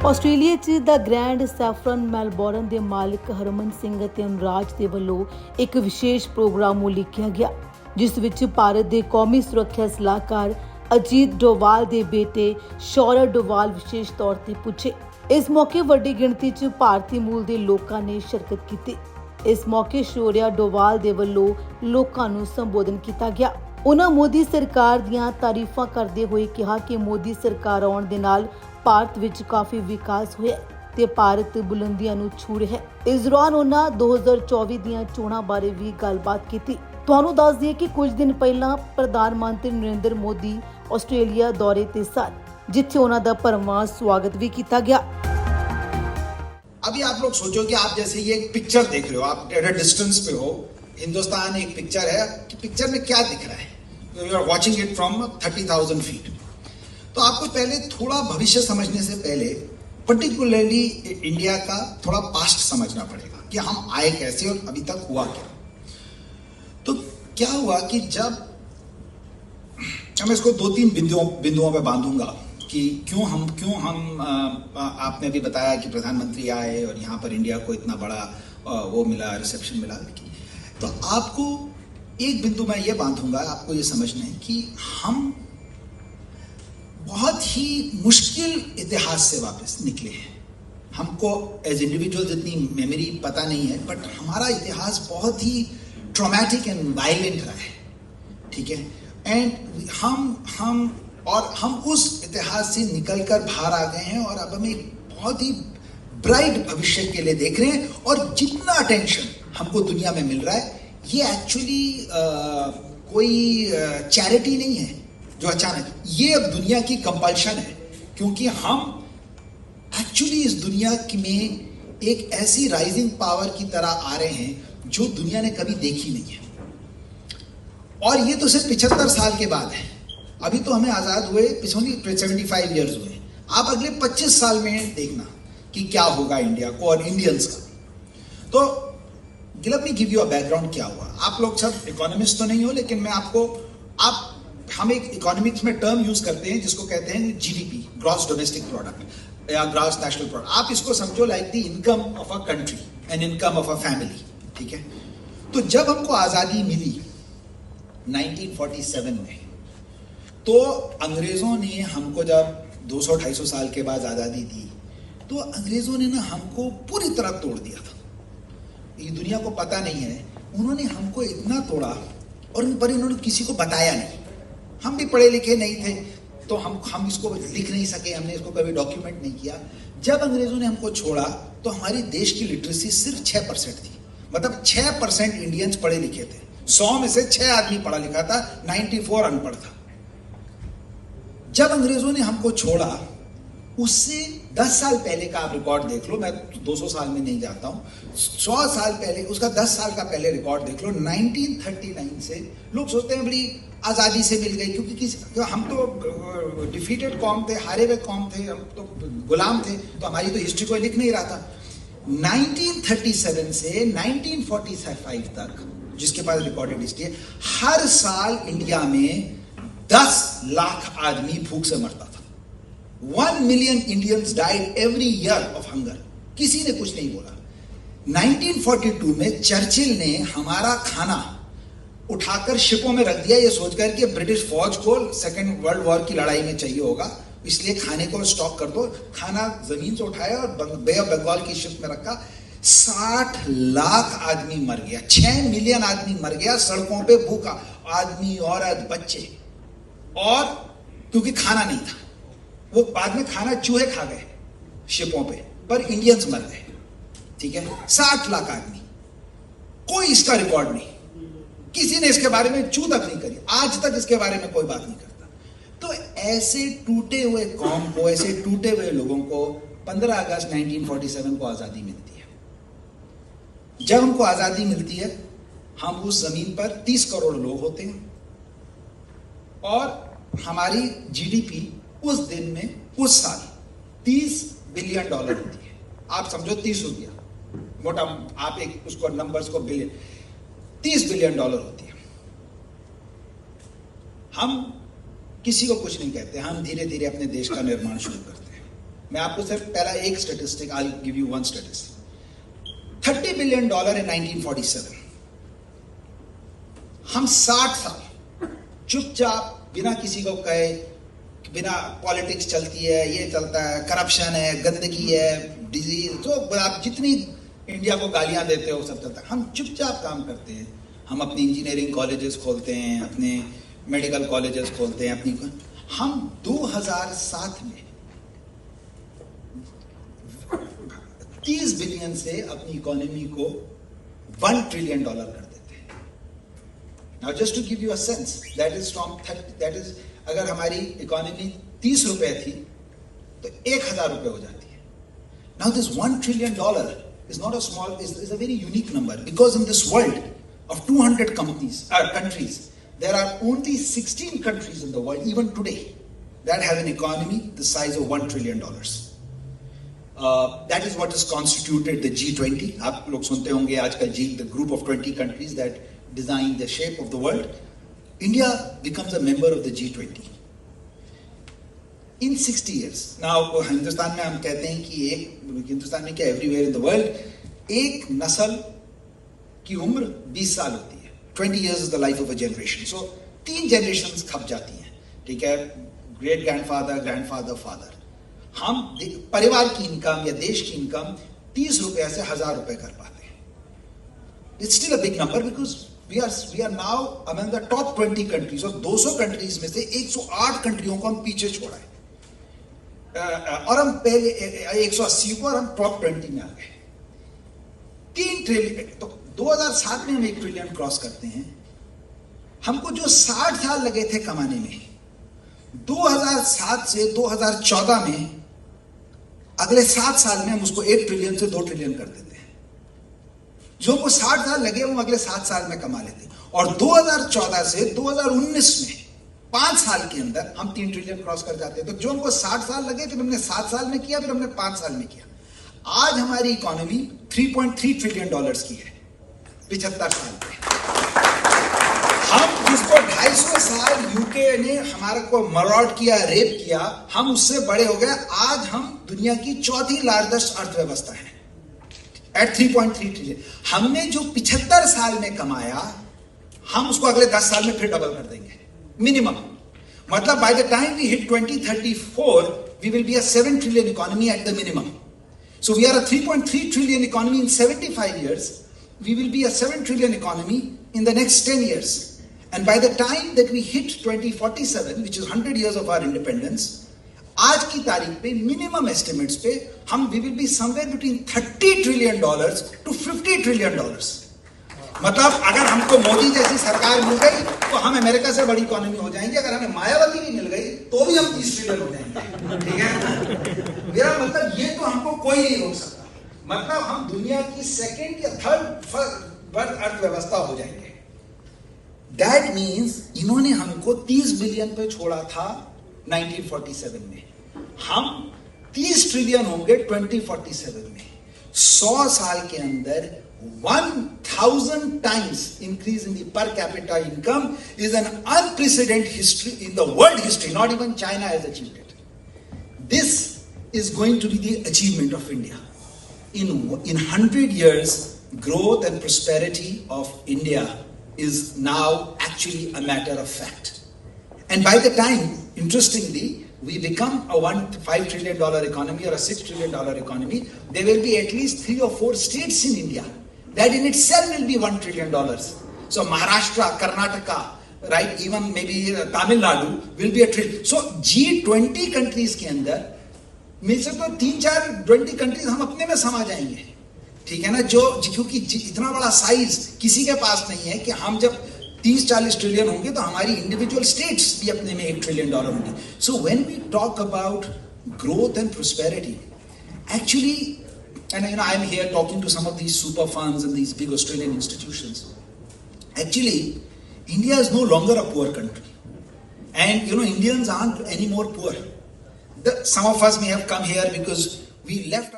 Australia 'ਚ ਦਾ grand saffron Melbourne ਦੇ ਮਾਲਕ ਹਰਮਨ ਸਿੰਘ ਅਤੇ ਅਨੁਰਾਜ ਦੇ ਵੱਲੋਂ ਇੱਕ ਵਿਸ਼ੇਸ਼ ਪ੍ਰੋਗਰਾਮ ਉਲੀਕਿਆ ਗਿਆ, ਜਿਸ ਵਿੱਚ ਭਾਰਤ ਦੇ ਕੌਮੀ ਸੁਰੱਖਿਆ ਸਲਾਹਕਾਰ ਅਜੀਤ ਡੋਵਾਲ ਦੇ ਬੇਟੇ ਸ਼ੌਰਵ ਡੋਵਾਲ ਵਿਸ਼ੇਸ਼ ਤੌਰ ਤੇ ਪੁੱਜੇ। ਇਸ ਮੌਕੇ ਵੱਡੀ ਗਿਣਤੀ 'ਚ ਭਾਰਤੀ ਮੂਲ ਦੇ ਲੋਕਾਂ ਨੇ ਸ਼ਿਰਕਤ ਕੀਤੀ। ਇਸ ਮੌਕੇ ਸ਼ੌਰਵ ਡੋਵਾਲ ਦੇ ਵੱਲੋਂ ਲੋਕਾਂ ਨੂੰ ਸੰਬੋਧਨ ਕੀਤਾ ਗਿਆ। ਉਹਨਾਂ ਮੋਦੀ ਸਰਕਾਰ ਦੀਆਂ ਤਾਰੀਫਾਂ ਕਰਦੇ ਹੋਏ ਕਿਹਾ ਕਿ ਮੋਦੀ ਸਰਕਾਰ ਆਉਣ ਦੇ ਨਾਲ ਭਾਰਤ ਵਿੱਚ ਕਾਫੀ ਵਿਕਾਸ ਹੋਇਆ ਤੇ ਭਾਰਤ ਬੁਲੰਦੀਆਂ ਨੂੰ ਛੂ ਰਿਹਾ ਹੈ। ਇਸ ਦੌਰਾਨ ਉਹਨਾਂ 2024 ਦੀਆਂ ਚੋਣਾਂ ਬਾਰੇ ਵੀ ਗੱਲਬਾਤ ਕੀਤੀ। ਤੁਹਾਨੂੰ ਦੱਸ ਦਈਏ ਕਿ ਕੁਝ ਦਿਨ ਪਹਿਲਾਂ ਪ੍ਰਧਾਨ ਮੰਤਰੀ ਨਰਿੰਦਰ ਮੋਦੀ ਆਸਟ੍ਰੇਲੀਆ ਦੌਰੇ ਤੇ ਸਨ, ਜਿੱਥੇ ਉਹਨਾਂ ਦਾ ਭਰਵਾਂ ਸਵਾਗਤ ਵੀ ਕੀਤਾ ਗਿਆ। अभी आप लोग सोचो कि आप जैसे ये एक पिक्चर देख रहे हो, आप एट अ डिस्टेंस पे हो, हिंदुस्तान एक पिक्चर है कि पिक्चर में क्या दिख रहा है, you are watching it from 30,000 feet. तो आपको पहले थोड़ा भविष्य समझने से पहले पर्टिकुलरली इंडिया का थोड़ा पास्ट समझना पड़ेगा कि हम आए कैसे और अभी तक हुआ क्या। तो क्या हुआ कि जब मैं इसको 2-3 बिंदुओं पे बांधूंगा कि क्यों हम आपने भी बताया कि प्रधानमंत्री आए और यहाँ पर इंडिया को इतना बड़ा वो मिला, रिसेप्शन मिला। तो आपको एक बिंदु मैं ये बांधूंगा, आपको ये समझना है कि हम बहुत ही मुश्किल इतिहास से वापस निकले हैं। हमको एज इंडिविजुअल्स इतनी मेमोरी पता नहीं है, बट हमारा इतिहास बहुत ही ट्रॉमेटिक एंड वायलेंट रहा है, ठीक है। एंड हम उस इतिहास से निकलकर बाहर आ गए हैं और अब हम एक बहुत ही ब्राइट भविष्य के लिए देख रहे हैं। और जितना अटेंशन हमको दुनिया में मिल रहा है, ये एक्चुअली कोई चैरिटी नहीं है जो अचानक, ये अब दुनिया की कंपल्शन है, क्योंकि हम एक्चुअली इस दुनिया में एक ऐसी राइजिंग पावर की तरह आ रहे हैं जो दुनिया ने कभी देखी नहीं है। और ये तो सिर्फ 75 साल के बाद है। अभी तो हमें आजाद हुए पिछले 75 इयर्स हुए। आप अगले 25 साल में देखना कि क्या होगा इंडिया को और इंडियंस का। तो let me give you a background. क्या हुआ, आप लोग सब इकोनॉमिस्ट तो नहीं हो, लेकिन मैं आपको हम एक इकोनॉमिक्स में टर्म यूज करते हैं जिसको कहते हैं जीडीपी, ग्रॉस डोमेस्टिक प्रोडक्ट या ग्रॉस नेशनल प्रोडक्ट। आप इसको समझो like the income of a country and income of a family, ठीक है। तो जब हमको आजादी मिली 1947 में, तो अंग्रेजों ने हमको जब 200-250 साल के बाद आजादी दी, तो अंग्रेजों ने ना हमको पूरी तरह तोड़ दिया था। ये दुनिया को पता नहीं है, उन्होंने हमको इतना तोड़ा और पर इन्होंने किसी को बताया नहीं। हम भी पढ़े लिखे नहीं थे, तो हम इसको लिख नहीं सके, हमने इसको कभी डॉक्यूमेंट नहीं किया। जब अंग्रेजों ने हमको छोड़ा तो हमारी देश की लिटरेसी सिर्फ 6% थी। मतलब 6% इंडियंस पढ़े लिखे थे। 100 में से 6 आदमी पढ़ा लिखा था, 94 अनपढ़ था। जब अंग्रेजों ने हमको छोड़ा, उससे 10 साल पहले का आप रिकॉर्ड देख लो। मैं 200 साल में नहीं जाता हूं, 100 साल पहले, उसका 10 साल का पहले रिकॉर्ड देख लो। 1939 से लोग सोचते हैं बड़ी आजादी से मिल गई, क्योंकि हम तो डिफीटेड कौम थे, हारे हुए कौम थे, हम तो गुलाम थे, तो हमारी तो हिस्ट्री कोई लिख नहीं रहा था। 1937 से 1945 तक जिसके पास रिकॉर्डेड हिस्ट्री है, हर साल इंडिया में 10 लाख आदमी भूख से मरता था। 1 million Indians died every year of hunger. किसी ने कुछ नहीं बोला। 1942 में चर्चिल ने हमारा खाना उठाकर शिपों में रख दिया, ये सोचकर कि ब्रिटिश फौज को सेकेंड वर्ल्ड वॉर की लड़ाई में चाहिए होगा, इसलिए खाने को स्टॉक कर दो। खाना जमीन से उठाया और बे ऑफ बंगाल की शिप में रखा। 60 लाख आदमी मर गया, 6 मिलियन आदमी मर गया सड़कों पे, भूखा आदमी, औरत, बच्चे। और क्योंकि खाना नहीं था, वो बाद में खाना चूहे खा गए शिपों पे, पर इंडियंस मर गए, ठीक है। 60 लाख आदमी, कोई इसका रिकॉर्ड नहीं, किसी ने इसके बारे में चू तक नहीं करी, आज तक इसके बारे में कोई बात नहीं करता। तो ऐसे टूटे हुए कौम को, ऐसे टूटे हुए लोगों को 15 अगस्त 1947 को आजादी मिलती है। जब हमको आजादी मिलती है, हम उस जमीन पर 30 करोड़ लोग होते हैं और हमारी जीडीपी उस दिन में, उस साल $30 बिलियन होती है। आप समझो 30 रुपया, मोटा आप एक उसको नंबर्स को बिलियन, $30 बिलियन होती है। हम किसी को कुछ नहीं कहते, हम धीरे धीरे अपने देश का निर्माण शुरू करते हैं। मैं आपको सिर्फ पहला एक statistic, I give you one statistic. $30 billion in 1947। हम 60 साल चुपचाप बिना किसी को कहे, बिना पॉलिटिक्स चलती है, ये चलता है, करप्शन है, गंदगी है, डिजीज, तो आप जितनी इंडिया को गालियां देते हो सब चलता है। हम चुपचाप काम करते हैं। हम अपनी इंजीनियरिंग कॉलेजेस खोलते हैं, अपने मेडिकल कॉलेजेस खोलते हैं, अपनी हम 2007 में 30 बिलियन से अपनी इकोनॉमी को $1 ट्रिलियन कर देते हैं। Now just to give you a sense, that is from 30, that is अगर हमारी इकोनॉमी 30 रुपए थी तो 1000 रुपए हो जाती है। Now this $1 trillion is not a small, is a very unique number, because in this world of 200 countries, there are only 16 countries in the world, even today, that have an economy the size of $1 trillion. That is what is constituted the G20. आप लोग सुनते होंगे आजकल the group of 20 countries that design the shape of the world. India becomes a member of the G20. In 60 years. Now, Hindustan में हम कहते हैं कि हिंदुस्तान में क्या, everywhere in the world, एक नस्ल की उम्र 20 साल होती है। 20 years is the life of a generation. So, 3 generations खप जाती हैं, ठीक है? Great grandfather, grandfather, father. हम परिवार की इनकम या देश की इनकम 30 रुपए से 1000 रुपए कर पाते हैं। It's still a big number because we are now among the top 20 countries, और 200 countries में से 108 कंट्रियों को हम पीछे छोड़ा है, और हम पहले 180 को, और हम टॉप 20 में आ गए। 3 ट्रिलियन, तो 2007 में हम 1 ट्रिलियन क्रॉस करते हैं। हमको जो 60 साल लगे थे कमाने में, 2007 से 2014 में, अगले 7 साल में हम उसको 1 ट्रिलियन से 2 ट्रिलियन कर देते हैं। जो हमको 60 साल लगे वो अगले 7 साल में कमा लेते हैं, और 2014 से 2019 में 5 साल के अंदर हम 3 ट्रिलियन क्रॉस कर जाते हैं। तो जो हमको 60 साल लगे, फिर हमने 7 साल में किया, फिर हमने 5 साल में किया। आज हमारी इकोनॉमी $3.3 ट्रिलियन की है 75 साल में। हम जिसको 250 साल यूके ने हमारे को मरॉड किया, रेप किया, हम उससे बड़े हो गए। आज हम दुनिया की 4थी लार्जेस्ट अर्थव्यवस्था है एट 3.3 ट्रिलियन। हमने जो 75 साल में कमाया, हम उसको अगले 10 साल में फिर डबल कर देंगे minimum. मतलब by the time we hit 2034, we will be a 7 trillion economy at the minimum. So we are a 3.3 trillion economy in 75 years. We will be a 7 trillion economy in the next 10 years. And by the time that we hit 2047, which is 100 years of our independence, आज की तारीख पे minimum estimates पे हम we will be somewhere between $30 trillion to $50 trillion. मतलब अगर हमको मोदी जैसी सरकार मिल गई तो हम अमेरिका से बड़ी इकोनॉमी हो जाएंगे। अगर हमें मायावती भी मिल गई तो भी हम 30 ट्रिलियन हो जाएंगे, ठीक है? मेरा मतलब ये तो हमको कोई नहीं रोक सकता। मतलब हम दुनिया की 2nd या 3rd अर्थव्यवस्था हो जाएंगे। दैट मीन्स इन्होंने हमको 30 बिलियन पे छोड़ा था 1947 में, हम 30 ट्रिलियन होंगे 2047 में। 100 साल के अंदर 1000 times increase in the per capita income is an unprecedented history in the world history. Not even China has achieved it. This is going to be the achievement of India. In 100 years, growth and prosperity of India is now actually a matter of fact. And by the time, interestingly, we become a $5 trillion economy or a $6 trillion economy, there will be at least 3 or 4 states in India that in itself will be $1 trillion. So Maharashtra, Karnataka, right, even maybe Tamil Nadu will be a trillion. So G20 countries के अंदर में से तो 3-4 20 countries हम अपने में समा जाएंगे, ठीक है ना? क्योंकि इतना बड़ा साइज किसी के पास नहीं है कि हम जब 30-40 ट्रिलियन होंगे तो हमारी इंडिविजुअल स्टेट्स भी अपने में $1 ट्रिलियन होंगे। So when we talk about growth and prosperity, actually, and I'm here talking to some of these super funds and these big Australian institutions. Actually, India is no longer a poor country, and Indians aren't any more poor. Some of us may have come here because we left